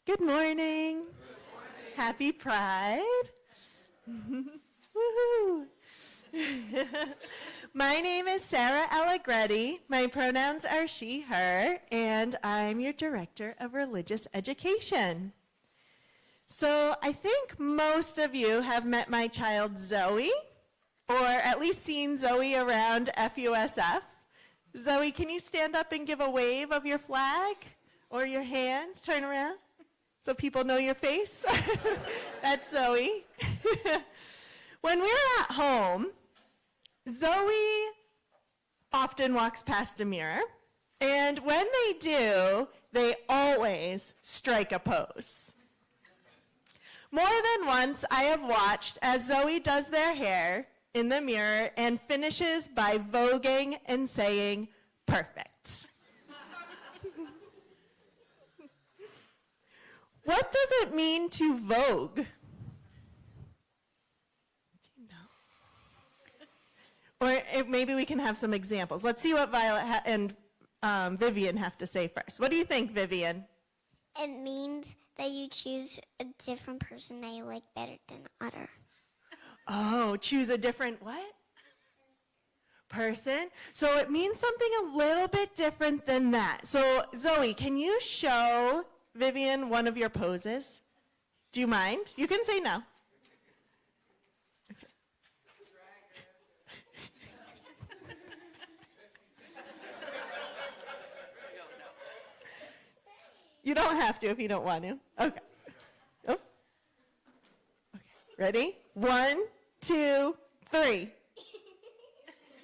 Good morning. Happy Pride. Woohoo. My name is Sarah Allegretti. My pronouns are she, her, and I'm your Director of Religious Education. So I think most of you have met my child Zoe, or at least seen Zoe around FUSF. Zoe, can you stand up and give a wave of your flag or your hand? Turn around so people know your face. That's Zoe. When we're at home, Zoe often walks past a mirror, and when they do, they always strike a pose. More than once, I have watched as Zoe does their hair in the mirror and finishes by voguing and saying, "Perfect." What does it mean to vogue? Do you know? Or maybe we can have some examples. Let's see what Violet and Vivian have to say first. What do you think, Vivian? It means that you choose a different person that you like better than other. Oh, choose a different what? Person. So it means something a little bit different than that. So Zoe, can you show Vivian one of your poses? Do you mind? You can say no. Okay. You don't have to if you don't want to. Okay. Oh. Okay. Ready? 1, 2, 3.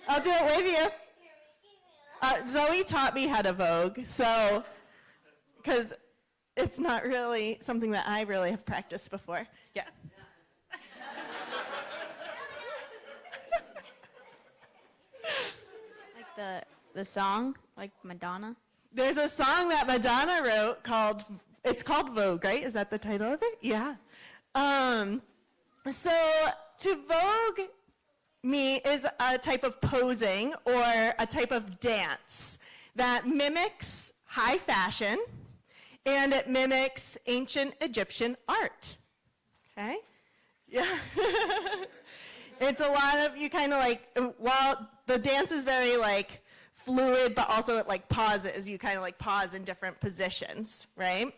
I'll do it with you. Zoe taught me how to vogue, so, because it's not really something that I really have practiced before. Yeah. Like the song, like Madonna? There's a song that Madonna wrote called Vogue, right? Is that the title of it? Yeah. So to vogue me is a type of posing or a type of dance that mimics high fashion and it mimics ancient Egyptian art. Okay? Yeah. It's a lot of, you kind of like, while the dance is very like fluid, but also it like pauses. You kind of like pause in different positions, right?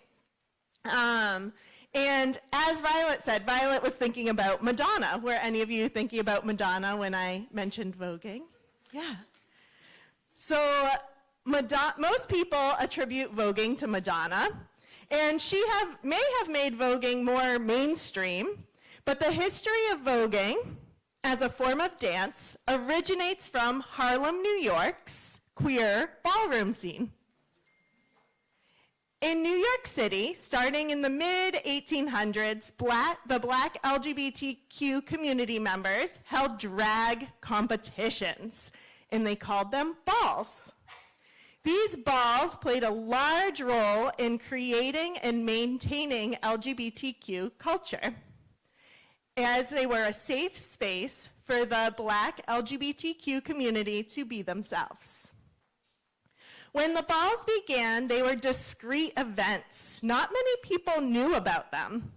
And as Violet said, Violet was thinking about Madonna. Were any of you thinking about Madonna when I mentioned voguing? Yeah. So most people attribute voguing to Madonna, and she may have made voguing more mainstream, but the history of voguing as a form of dance originates from Harlem, New York's queer ballroom scene. In New York City, starting in the mid-1800s, the Black LGBTQ community members held drag competitions, and they called them balls. These balls played a large role in creating and maintaining LGBTQ culture, as they were a safe space for the Black LGBTQ community to be themselves. When the balls began, they were discreet events. Not many people knew about them,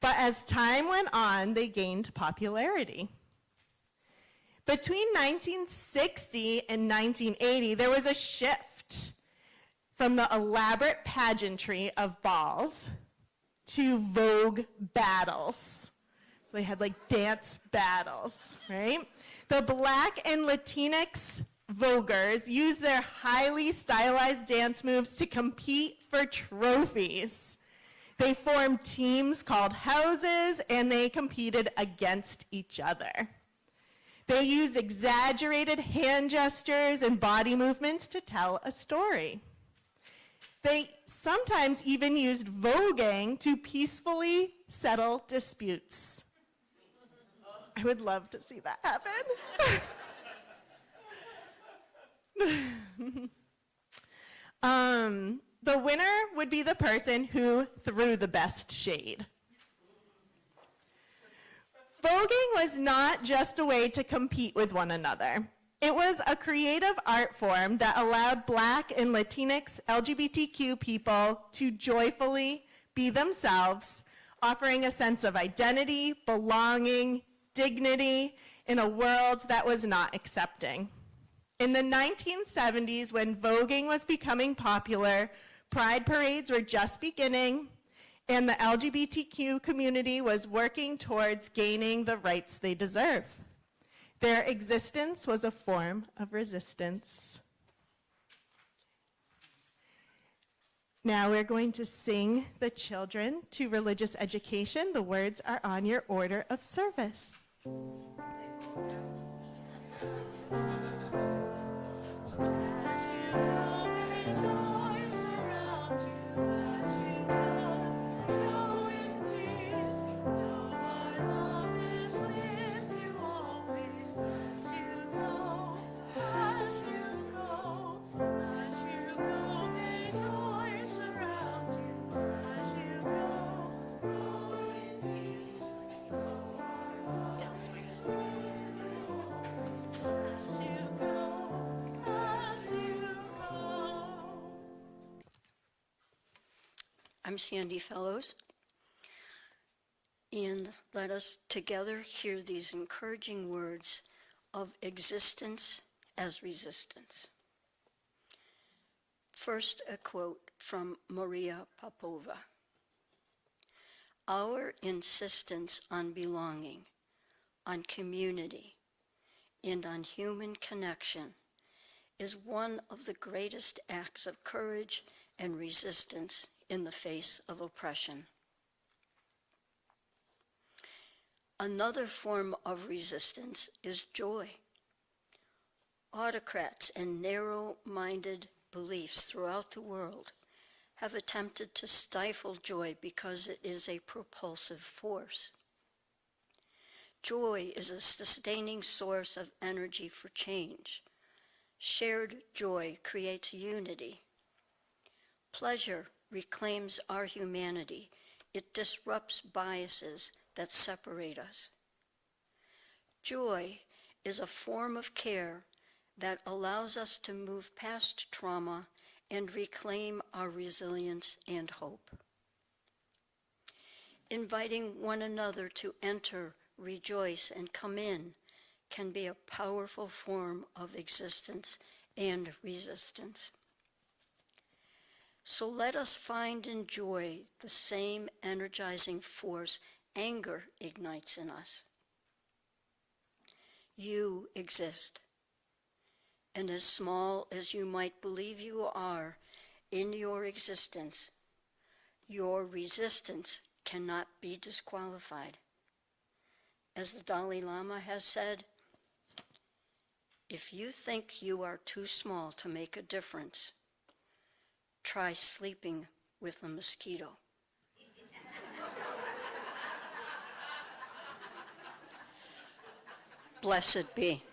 but as time went on, they gained popularity. Between 1960 and 1980, there was a shift from the elaborate pageantry of balls to Vogue battles. So they had like dance battles, right? The Black and Latinx voguers used their highly stylized dance moves to compete for trophies. They formed teams called houses, and they competed against each other. They used exaggerated hand gestures and body movements to tell a story. They sometimes even used voguing to peacefully settle disputes. I would love to see that happen. The winner would be the person who threw the best shade. Voguing was not just a way to compete with one another. It was a creative art form that allowed Black and Latinx LGBTQ people to joyfully be themselves, offering a sense of identity, belonging, dignity in a world that was not accepting. In the 1970s, when voguing was becoming popular, pride parades were just beginning, and the LGBTQ community was working towards gaining the rights they deserve. Their existence was a form of resistance. Now we're going to sing the children to religious education. The words are on your order of service. I'm Sandy Fellows, and let us together hear these encouraging words of existence as resistance. First, a quote from Maria Popova. Our insistence on belonging, on community, and on human connection is one of the greatest acts of courage and resistance in the face of oppression. Another form of resistance is joy. Autocrats and narrow-minded beliefs throughout the world have attempted to stifle joy because it is a propulsive force. Joy is a sustaining source of energy for change. Shared joy creates unity. Pleasure reclaims our humanity. It disrupts biases that separate us. Joy is a form of care that allows us to move past trauma and reclaim our resilience and hope. Inviting one another to enter, rejoice, and come in can be a powerful form of existence and resistance. So let us find in joy the same energizing force anger ignites in us. You exist. And as small as you might believe you are in your existence, your resistance cannot be disqualified. As the Dalai Lama has said, if you think you are too small to make a difference, try sleeping with a mosquito. Blessed be.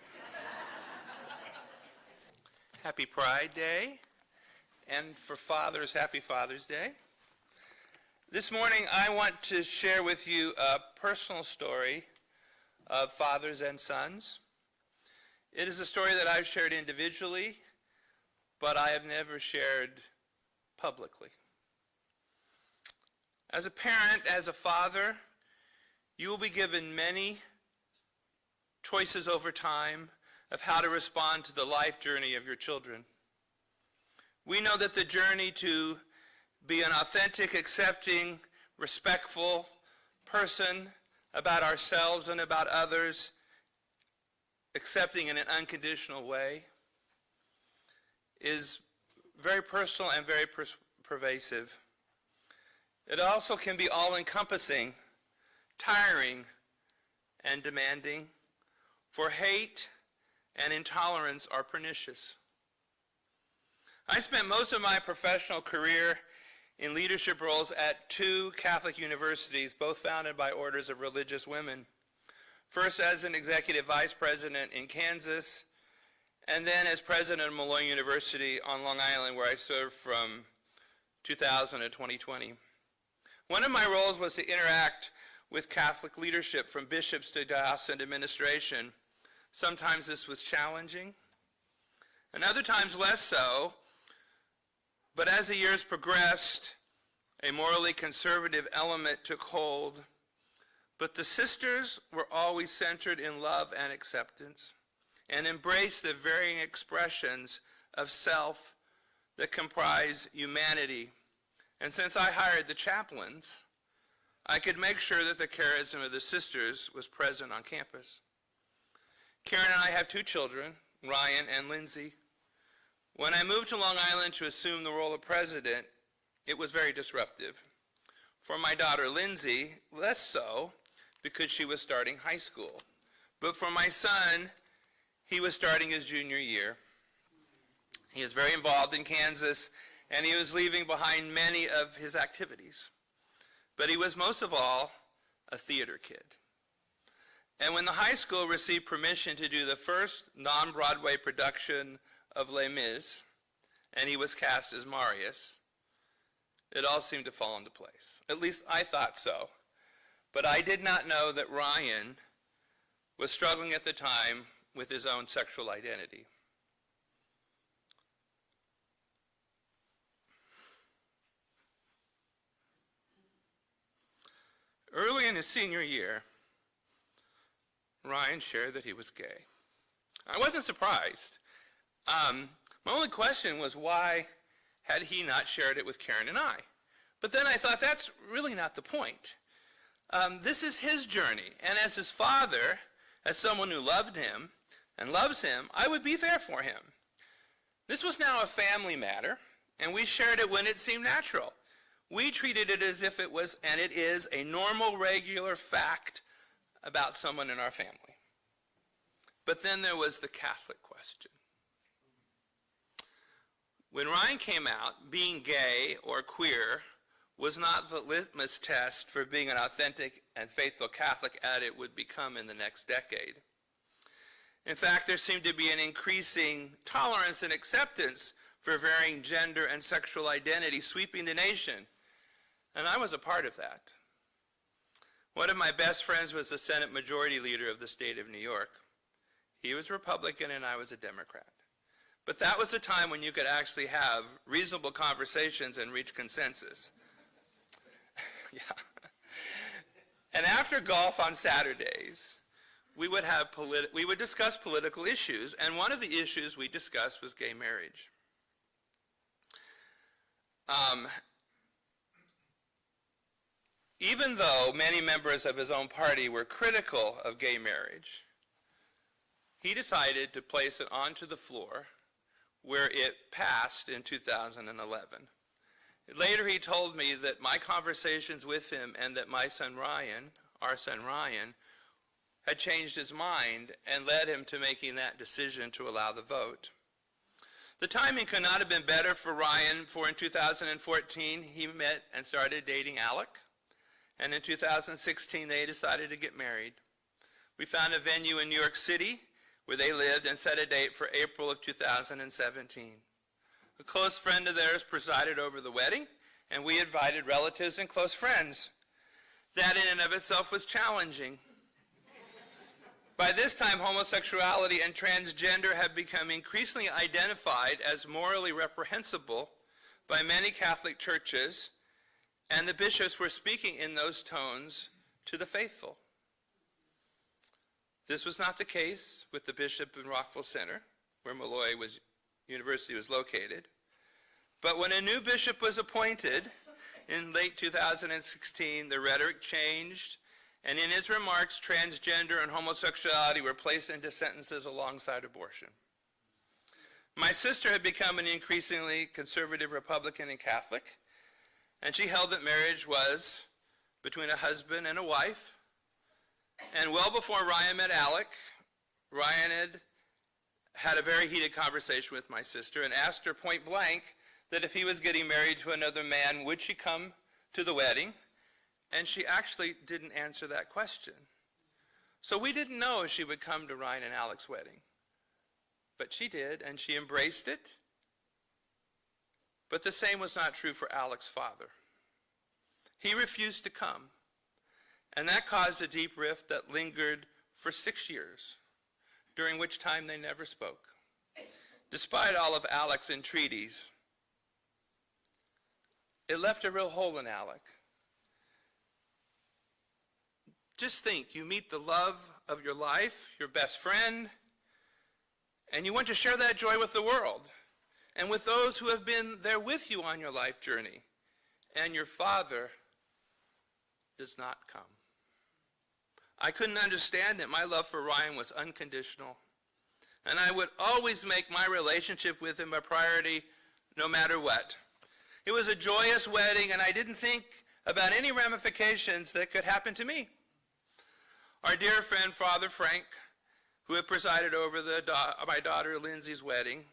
Happy Pride Day, and for fathers, happy Father's Day. This morning I want to share with you a personal story of fathers and sons. It is a story that I've shared individually, but I have never shared publicly. As a parent, as a father, you will be given many choices over time of how to respond to the life journey of your children. We know that the journey to be an authentic, accepting, respectful person about ourselves and about others, accepting in an unconditional way, is very personal and very pervasive. It also can be all-encompassing, tiring, and demanding, for hate and intolerance are pernicious. I spent most of my professional career in leadership roles at two Catholic universities, both founded by orders of religious women. First as an executive vice president in Kansas, and then as president of Malloy University on Long Island, where I served from 2000 to 2020. One of my roles was to interact with Catholic leadership, from bishops to diocesan administration. Sometimes this was challenging, and other times less so. But as the years progressed, a morally conservative element took hold, but the sisters were always centered in love and acceptance and embraced the varying expressions of self that comprise humanity. And since I hired the chaplains, I could make sure that the charism of the sisters was present on campus. Karen and I have 2 children, Ryan and Lindsay. When I moved to Long Island to assume the role of president, it was very disruptive. For my daughter Lindsay, less so, because she was starting high school. But for my son, he was starting his junior year. He is very involved in Kansas, and he was leaving behind many of his activities. But he was most of all a theater kid. And when the high school received permission to do the first non-Broadway production of Les Mis, and he was cast as Marius, it all seemed to fall into place. At least I thought so. But I did not know that Ryan was struggling at the time with his own sexual identity. Early in his senior year, Ryan shared that he was gay. I wasn't surprised. My only question was, why had he not shared it with Karen and I? But then I thought, that's really not the point. This is his journey, and as his father, as someone who loved him and loves him, I would be there for him. This was now a family matter, and we shared it when it seemed natural. We treated it as if it was, and it is, a normal, regular fact about someone in our family. But then there was the Catholic question. When Ryan came out, being gay or queer was not the litmus test for being an authentic and faithful Catholic as it would become in the next decade. In fact, there seemed to be an increasing tolerance and acceptance for varying gender and sexual identity sweeping the nation, and I was a part of that. One of my best friends was the Senate Majority Leader of the state of New York. He was Republican and I was a Democrat. But that was a time when you could actually have reasonable conversations and reach consensus. Yeah. And after golf on Saturdays, we would discuss political issues, and one of the issues we discussed was gay marriage. Even though many members of his own party were critical of gay marriage, he decided to place it onto the floor, where it passed in 2011. Later he told me that my conversations with him and that my son Ryan, our son Ryan, had changed his mind and led him to making that decision to allow the vote. The timing could not have been better for Ryan, for in 2014 he met and started dating Alec, and in 2016 they decided to get married. We found a venue in New York City where they lived and set a date for April of 2017. A close friend of theirs presided over the wedding, and we invited relatives and close friends. That in and of itself was challenging. By this time, homosexuality and transgender have become increasingly identified as morally reprehensible by many Catholic churches, and the bishops were speaking in those tones to the faithful. This was not the case with the bishop in Rockville Center, where Molloy University was located. But when a new bishop was appointed in late 2016, the rhetoric changed, and in his remarks, transgender and homosexuality were placed into sentences alongside abortion. My sister had become an increasingly conservative Republican and Catholic, and she held that marriage was between a husband and a wife. And well before Ryan met Alec, Ryan had a very heated conversation with my sister and asked her point blank that if he was getting married to another man, would she come to the wedding? And she actually didn't answer that question. So we didn't know if she would come to Ryan and Alec's wedding. But she did, and she embraced it. But the same was not true for Alec's father. He refused to come. And that caused a deep rift that lingered for 6 years, during which time they never spoke. Despite all of Alec's entreaties, it left a real hole in Alec. Just think, you meet the love of your life, your best friend, and you want to share that joy with the world and with those who have been there with you on your life journey. And your father does not come. I couldn't understand it. My love for Ryan was unconditional. And I would always make my relationship with him a priority no matter what. It was a joyous wedding, and I didn't think about any ramifications that could happen to me. Our dear friend, Father Frank, who had presided over my daughter Lindsay's wedding,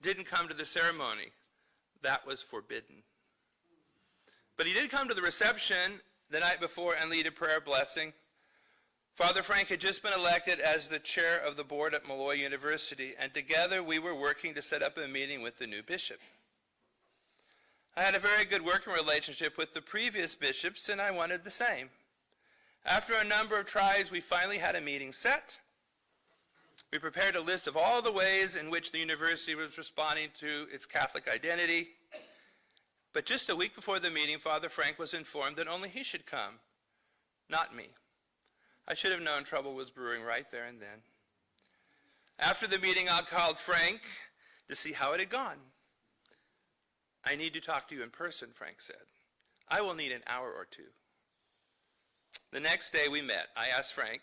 didn't come to the ceremony. That was forbidden. But he did come to the reception the night before and lead a prayer blessing. Father Frank had just been elected as the chair of the board at Molloy University, and together we were working to set up a meeting with the new bishop. I had a very good working relationship with the previous bishops, and I wanted the same. After a number of tries, we finally had a meeting set. We prepared a list of all the ways in which the university was responding to its Catholic identity. But just a week before the meeting, Father Frank was informed that only he should come, not me. I should have known trouble was brewing right there and then. After the meeting, I called Frank to see how it had gone. I need to talk to you in person, Frank said. I will need an hour or two. The next day we met. I asked Frank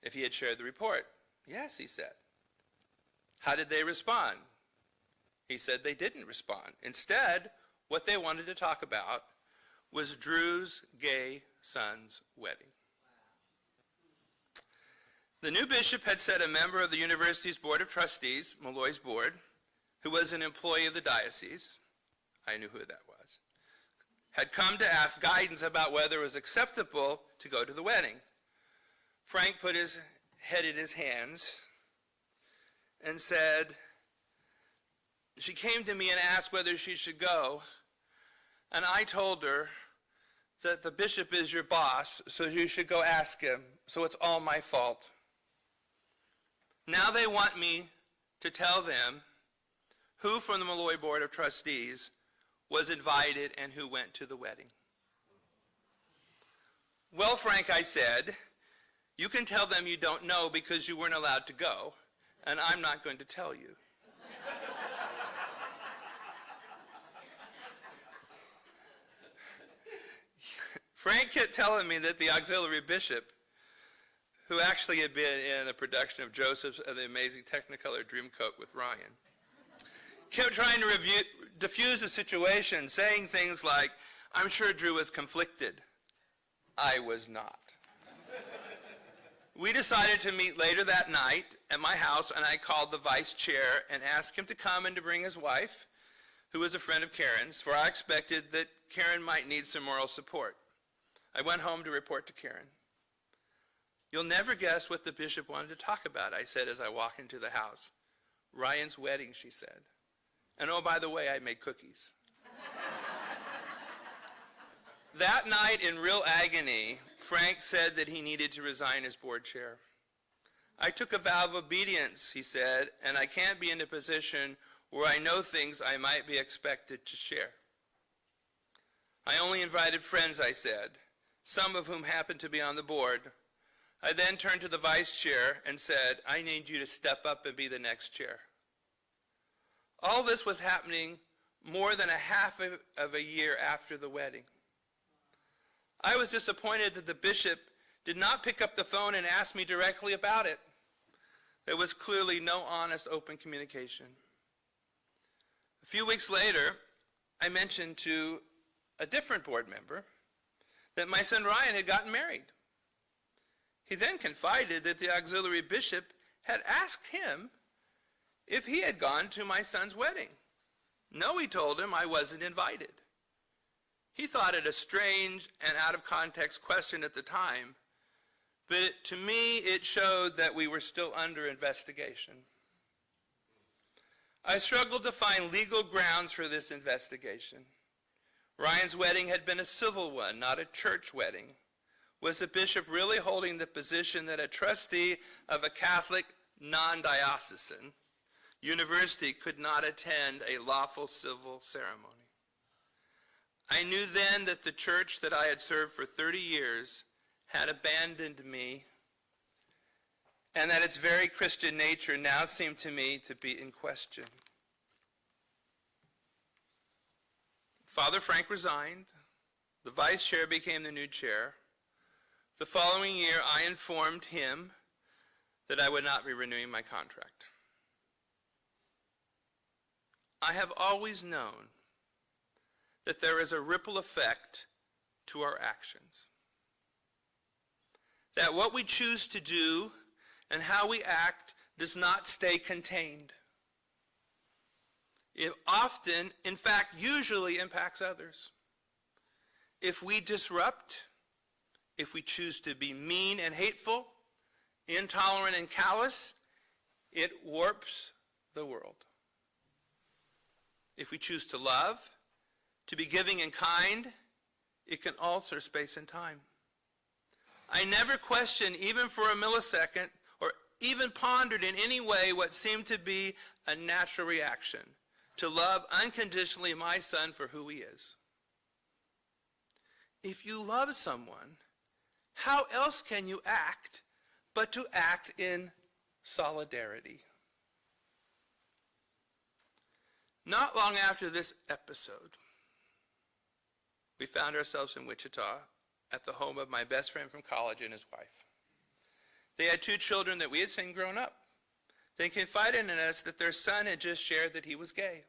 if he had shared the report. Yes, he said. How did they respond? He said they didn't respond. Instead, what they wanted to talk about was Drew's gay son's wedding. The new bishop had said a member of the university's board of trustees, Molloy's board, who was an employee of the diocese, I knew who that was, had come to ask guidance about whether it was acceptable to go to the wedding. Frank put his head in his hands and said, she came to me and asked whether she should go, and I told her that the bishop is your boss, so you should go ask him, so it's all my fault. Now they want me to tell them who from the Molloy Board of Trustees was invited and who went to the wedding. Well, Frank, I said, you can tell them you don't know because you weren't allowed to go, and I'm not going to tell you. Frank kept telling me that the auxiliary bishop, who actually had been in a production of Joseph's The Amazing Technicolor Dreamcoat with Ryan, kept trying to diffuse the situation, saying things like, I'm sure Drew was conflicted. I was not. We decided to meet later that night at my house, and I called the vice chair and asked him to come and to bring his wife, who was a friend of Karen's, for I expected that Karen might need some moral support. I went home to report to Karen. You'll never guess what the bishop wanted to talk about, I said as I walked into the house. Ryan's wedding, she said. And oh, by the way, I made cookies. That night, in real agony, Frank said that he needed to resign as board chair. I took a vow of obedience, he said, and I can't be in a position where I know things I might be expected to share. I only invited friends, I said, some of whom happened to be on the board. I then turned to the vice chair and said, I need you to step up and be the next chair. All this was happening more than a half of a year after the wedding. I was disappointed that the bishop did not pick up the phone and ask me directly about it. There was clearly no honest, open communication. A few weeks later, I mentioned to a different board member that my son Ryan had gotten married. He then confided that the auxiliary bishop had asked him if he had gone to my son's wedding. No, he told him, I wasn't invited. He thought it a strange and out-of-context question at the time, but to me it showed that we were still under investigation. I struggled to find legal grounds for this investigation. Ryan's wedding had been a civil one, not a church wedding. Was the bishop really holding the position that a trustee of a Catholic non-diocesan university could not attend a lawful civil ceremony? I knew then that the church that I had served for 30 years had abandoned me, and that its very Christian nature now seemed to me to be in question. Father Frank resigned. The vice chair became the new chair. The following year, I informed him that I would not be renewing my contract. I have always known that there is a ripple effect to our actions. That what we choose to do and how we act does not stay contained. It often, in fact, usually impacts others. If we disrupt, if we choose to be mean and hateful, intolerant and callous, it warps the world. If we choose to love, to be giving and kind, it can alter space and time. I never questioned, even for a millisecond, or even pondered in any way what seemed to be a natural reaction, to love unconditionally my son for who he is. If you love someone, how else can you act but to act in solidarity? Not long after this episode, we found ourselves in Wichita at the home of my best friend from college and his wife. They had 2 children that we had seen growing up. They confided in us that their son had just shared that he was gay.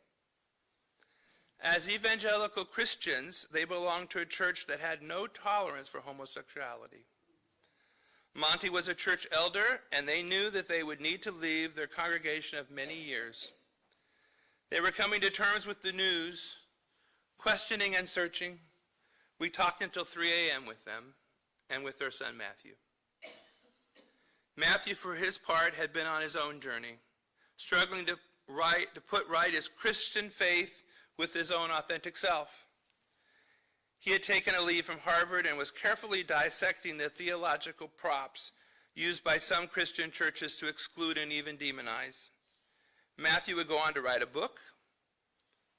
As evangelical Christians, they belonged to a church that had no tolerance for homosexuality. Monty was a church elder, and they knew that they would need to leave their congregation of many years. They were coming to terms with the news, questioning and searching. We talked until 3 a.m. with them and with their son, Matthew. Matthew, for his part, had been on his own journey, struggling to put right his Christian faith with his own authentic self. He had taken a leave from Harvard and was carefully dissecting the theological props used by some Christian churches to exclude and even demonize. Matthew would go on to write a book,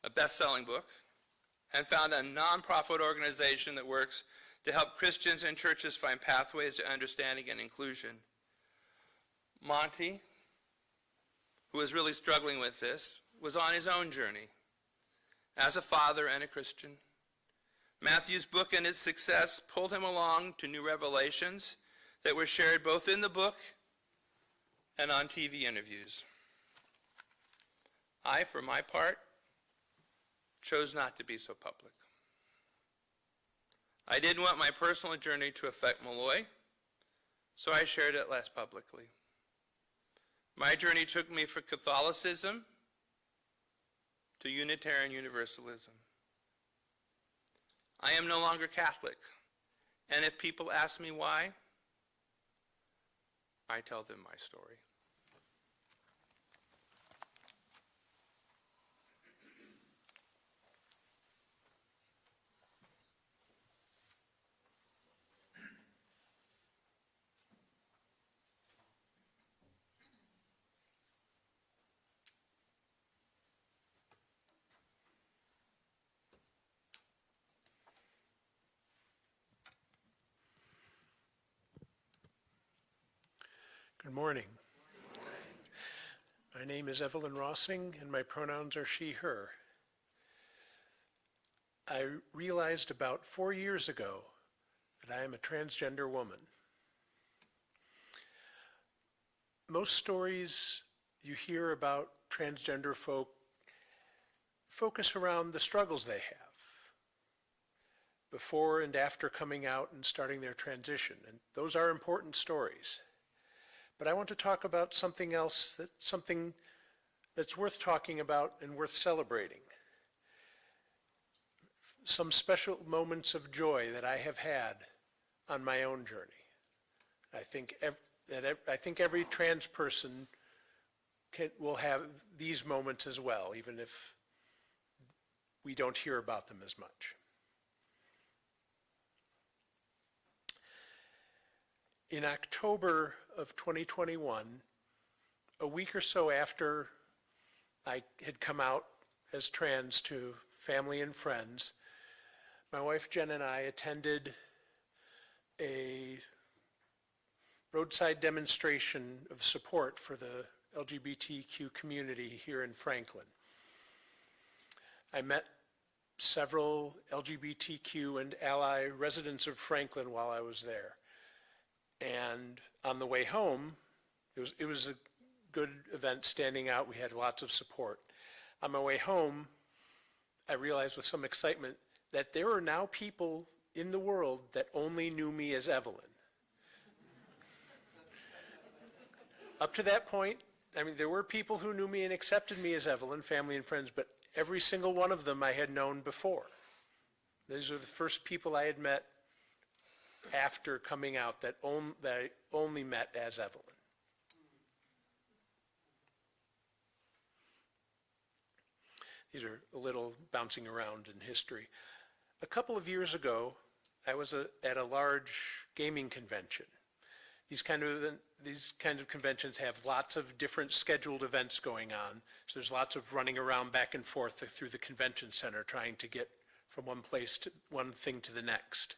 a best-selling book, and found a nonprofit organization that works to help Christians and churches find pathways to understanding and inclusion. Monty, who was really struggling with this, was on his own journey as a father and a Christian. Matthew's book and its success pulled him along to new revelations that were shared both in the book and on TV interviews. I, for my part, chose not to be so public. I didn't want my personal journey to affect Malloy, so I shared it less publicly. My journey took me from Catholicism to Unitarian Universalism. I am no longer Catholic, and if people ask me why, I tell them my story. Good morning. My name is Evelyn Rossing, and my pronouns are she, her. I realized about 4 years ago that I am a transgender woman. Most stories you hear about transgender folk focus around the struggles they have before and after coming out and starting their transition, and those are important stories. But I want to talk about something else, something that's worth talking about and worth celebrating. Some special moments of joy that I have had on my own journey. I think every trans person will have these moments as well, even if we don't hear about them as much. In October of 2021, a week or so after I had come out as trans to family and friends, My wife Jen and I attended a roadside demonstration of support for the LGBTQ community here in Franklin. I met several LGBTQ and ally residents of Franklin while I was there. And on the way home, it was a good event standing out. We had lots of support. On my way home, I realized with some excitement that there are now people in the world that only knew me as Evelyn. Up to that point, I mean, there were people who knew me and accepted me as Evelyn, family and friends, but every single one of them I had known before. These are the first people I had met after coming out that I only met as Evelyn. These are a little bouncing around in history. A couple of years ago, I was at a large gaming convention. These kind of conventions have lots of different scheduled events going on. So there's lots of running around back and forth through the convention center trying to get from one thing to the next.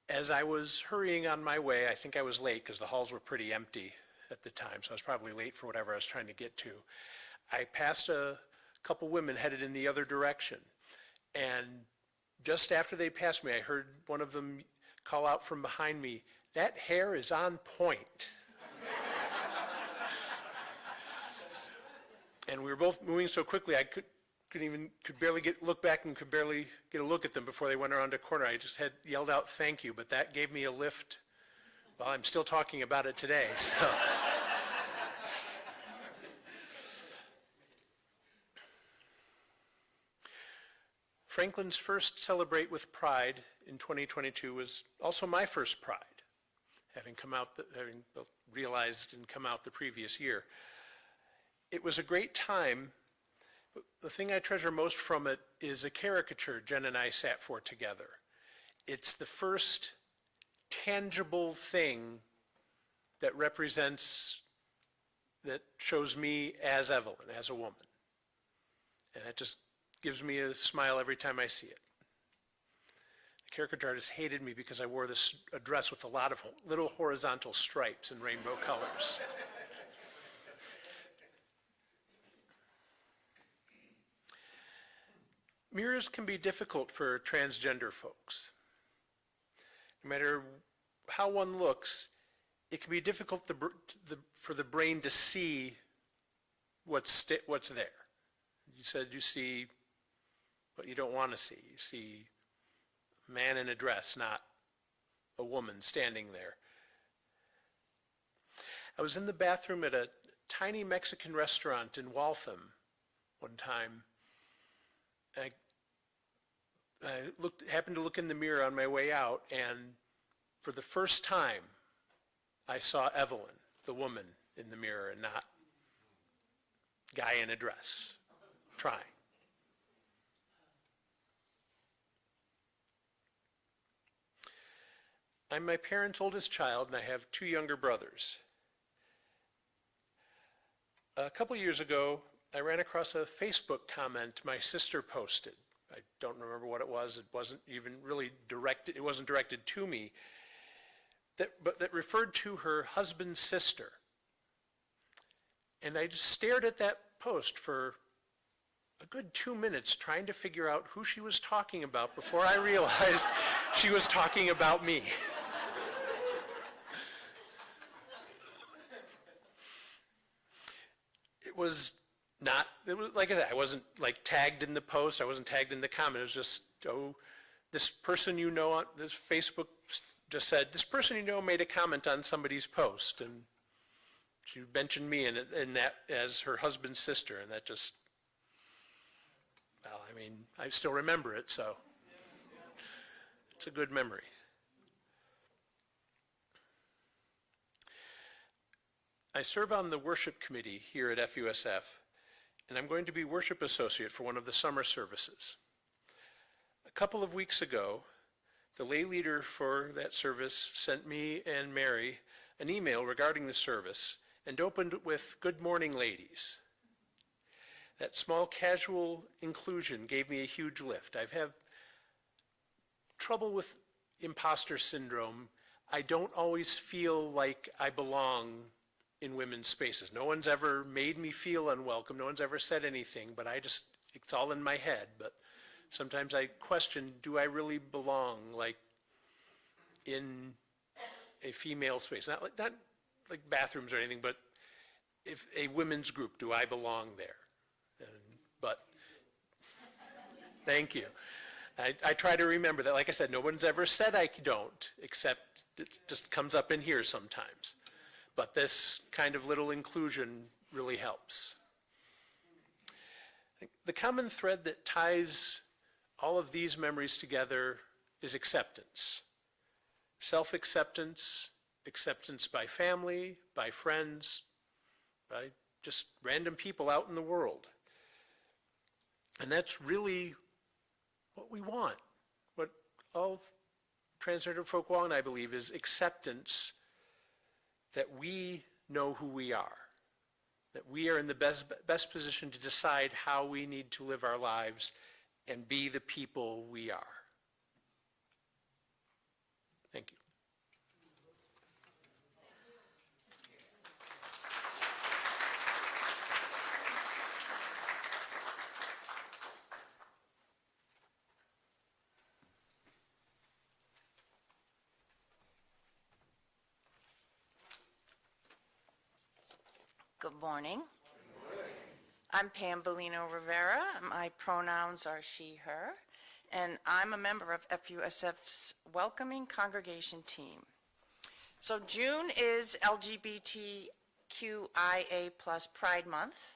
As I was hurrying on my way, I think I was late because the halls were pretty empty at the time, so I was probably late for whatever I was trying to get to. I passed a couple women headed in the other direction, and just after they passed me, I heard one of them call out from behind me, "That hair is on point." And we were both moving so quickly, I could barely look back and could barely get a look at them before they went around a corner. I just yelled out, "Thank you," but that gave me a lift. Well, I'm still talking about it today, so. Franklin's first Celebrate with Pride in 2022 was also my first Pride, having realized and come out the previous year. It was a great time. The thing I treasure most from it is a caricature Jen and I sat for together. It's the first tangible thing that shows me as Evelyn, as a woman. And it just gives me a smile every time I see it. The caricature artist hated me because I wore a dress with a lot of little horizontal stripes in rainbow colors. Mirrors can be difficult for transgender folks. No matter how one looks, it can be difficult for the brain to see what's there. You said you see what you don't want to see. You see a man in a dress, not a woman standing there. I was in the bathroom at a tiny Mexican restaurant in Waltham one time. I happened to look in the mirror on my way out, and for the first time, I saw Evelyn, the woman, in the mirror, and not guy in a dress, trying. I'm my parents' oldest child, and I have two younger brothers. A couple years ago, I ran across a Facebook comment my sister posted. I don't remember what it was. It wasn't even really directed. It wasn't directed to me. But that referred to her husband's sister. And I just stared at that post for a good 2 minutes trying to figure out who she was talking about before I realized she was talking about me. It was like I said, I wasn't like tagged in the post, I wasn't tagged in the comment, it was just, this person you know on this Facebook just said, this person you know made a comment on somebody's post, and she mentioned me in that as her husband's sister, and that just, well, I mean, I still remember it, so it's a good memory. I serve on the worship committee here at FUSF, and I'm going to be worship associate for one of the summer services. A couple of weeks ago, the lay leader for that service sent me and Mary an email regarding the service and opened with, "Good morning, ladies." That small casual inclusion gave me a huge lift. I've had trouble with imposter syndrome. I don't always feel like I belong in women's spaces. No one's ever made me feel unwelcome. No one's ever said anything, but it's all in my head. But sometimes I question, do I really belong, like, in a female space? Not like bathrooms or anything, but if a women's group, do I belong there? But thank you. I try to remember that. Like I said, no one's ever said I don't, except it just comes up in here sometimes. But this kind of little inclusion really helps. The common thread that ties all of these memories together is acceptance. Self-acceptance, acceptance by family, by friends, by just random people out in the world. And that's really what we want. What all transgender folk want, I believe, is acceptance that we know who we are, that we are in the best position to decide how we need to live our lives and be the people we are. Thank you. Good morning. I'm Pam Bellino Rivera. My pronouns are she, her, and I'm a member of FUSF's Welcoming Congregation team. So June is LGBTQIA+ Pride Month,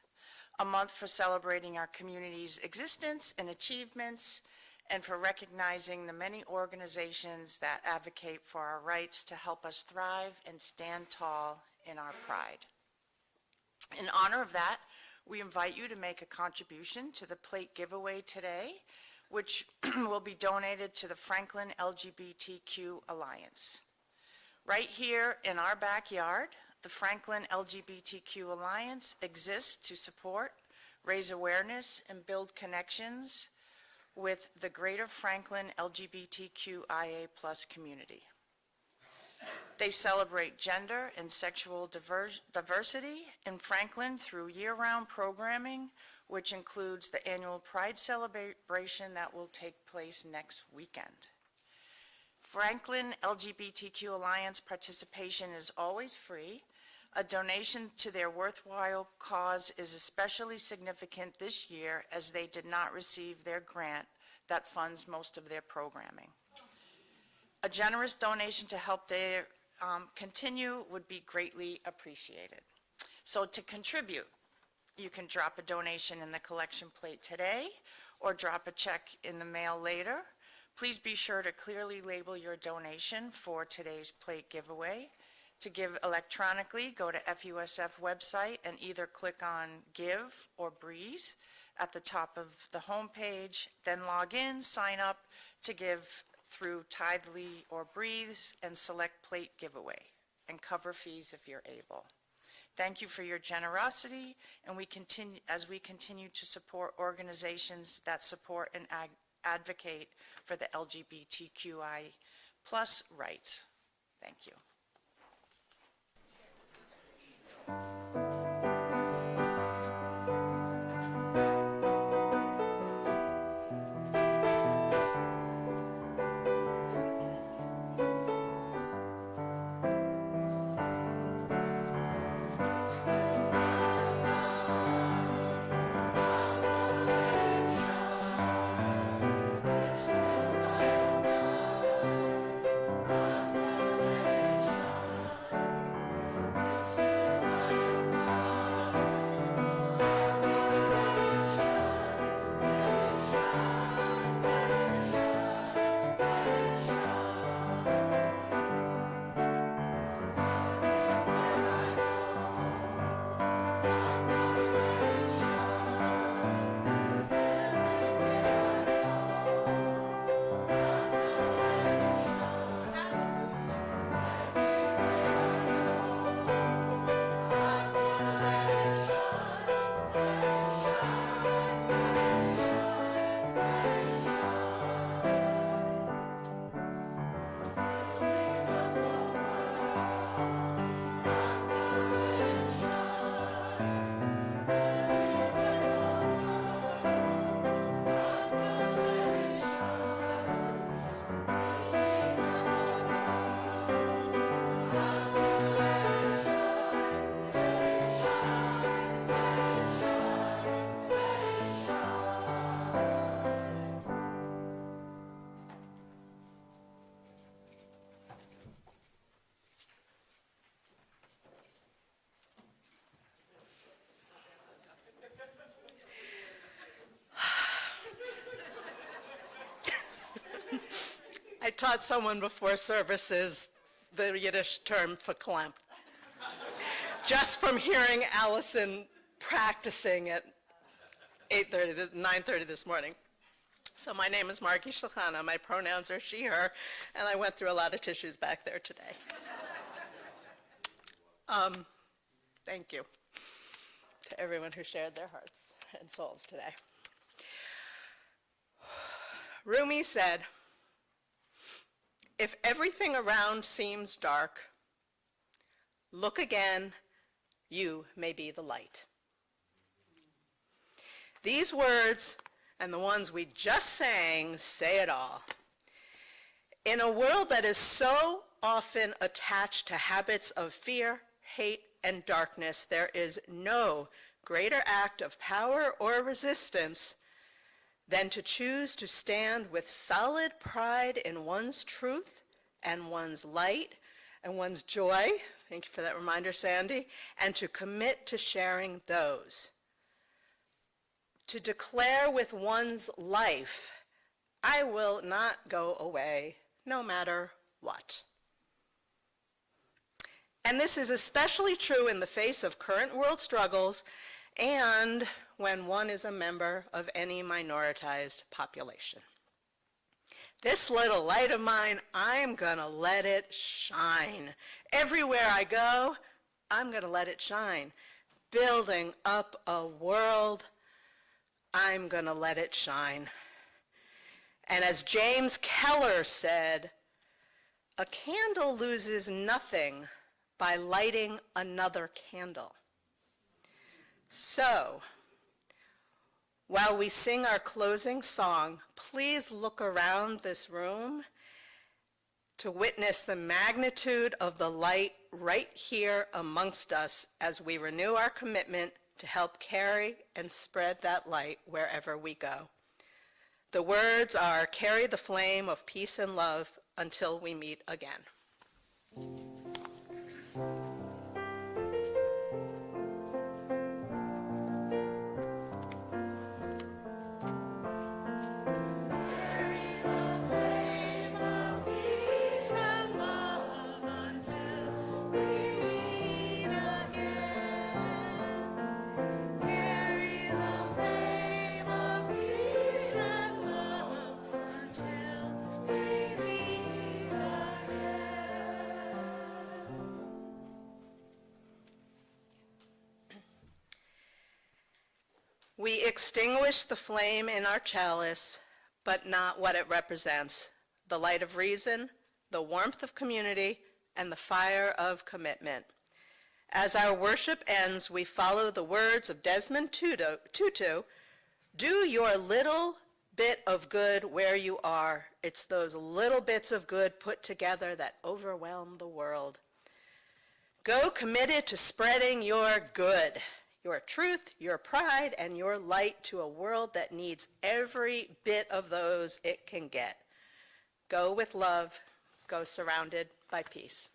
a month for celebrating our community's existence and achievements, and for recognizing the many organizations that advocate for our rights to help us thrive and stand tall in our pride. In honor of that, we invite you to make a contribution to the plate giveaway today, which will be donated to the Franklin LGBTQ Alliance. Right here in our backyard, the Franklin LGBTQ Alliance exists to support, raise awareness, and build connections with the greater Franklin LGBTQIA+ community. They celebrate gender and sexual diversity in Franklin through year-round programming, which includes the annual Pride celebration that will take place next weekend. Franklin LGBTQ Alliance participation is always free. A donation to their worthwhile cause is especially significant this year as they did not receive their grant that funds most of their programming. A generous donation to help their continue would be greatly appreciated. So to contribute, you can drop a donation in the collection plate today or drop a check in the mail later. Please be sure to clearly label your donation for today's plate giveaway. To give electronically, go to FUSF website and either click on Give or Breeze at the top of the homepage, then log in, sign up to give through Tithely or Breeze, and select plate giveaway and cover fees if you're able. Thank you for your generosity, and as we continue to support organizations that support and advocate for the LGBTQI+ rights. Thank you. taught someone before services the Yiddish term verklempt. Just from hearing Allison practicing at 9:30 this morning. So my name is Margie Shulchana. My pronouns are she, her, and I went through a lot of tissues back there today. Thank you to everyone who shared their hearts and souls today. Rumi said, "If everything around seems dark, look again, you may be the light." These words and the ones we just sang say it all. In a world that is so often attached to habits of fear, hate, and darkness, there is no greater act of power or resistance than to choose to stand with solid pride in one's truth and one's light and one's joy. Thank you for that reminder, Sandy. And to commit to sharing those. To declare with one's life, I will not go away, no matter what. And this is especially true in the face of current world struggles and when one is a member of any minoritized population. This little light of mine, I'm gonna let it shine. Everywhere I go, I'm gonna let it shine. Building up a world, I'm gonna let it shine. And as James Keller said, a candle loses nothing by lighting another candle. So, while we sing our closing song, please look around this room to witness the magnitude of the light right here amongst us as we renew our commitment to help carry and spread that light wherever we go. The words are, "Carry the flame of peace and love until we meet again." We extinguish the flame in our chalice, but not what it represents: the light of reason, the warmth of community, and the fire of commitment. As our worship ends, we follow the words of Desmond Tutu, "Do your little bit of good where you are. It's those little bits of good put together that overwhelm the world." Go committed to spreading your good, your truth, your pride, and your light to a world that needs every bit of those it can get. Go with love. Go surrounded by peace.